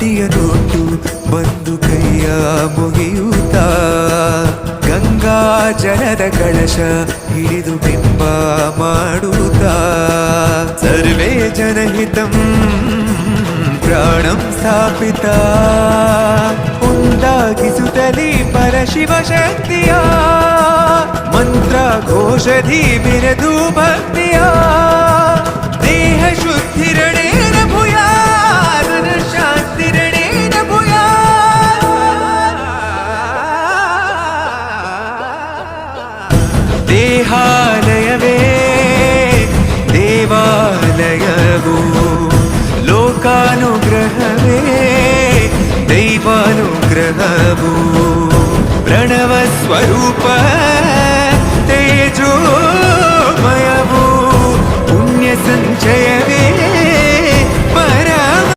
ಮುಡಿಯನೊಟ್ಟು ಬಂದು ಕೈಯ ಮುಗಿಯುತ್ತಾ ಗಂಗಾ ಜಲದ ಕಳಶ ಹಿಡಿದು ಬಿಂಬ ಮಾಡುತ್ತಾ ಸರ್ವೇ ಜನಹಿತಂ ಪ್ರಾಣಂ ಸ್ಥಾಪಿತ ಉಂಟಾಗಿಸುತ್ತಲೇ ಪರಶಿವ ಶಕ್ತಿಯ ಮಂತ್ರ ಘೋಷಧಿ ಬಿರದು ಭಕ್ತಿಯ ದೇಹ ಶುದ್ಧಿರಣೇನ ಭೂಯಾತ್ ಶಾಂತಿರಣೇನ ಭೂಯಾತ್. ದೇಹಾಲಯವೇ ದೇವಾಲಯವು ಲೋಕಾನುಗ್ರಹವೇ ದೈವಾನುಗ್ರಹವು ಪ್ರಣವ ಸ್ವರೂಪ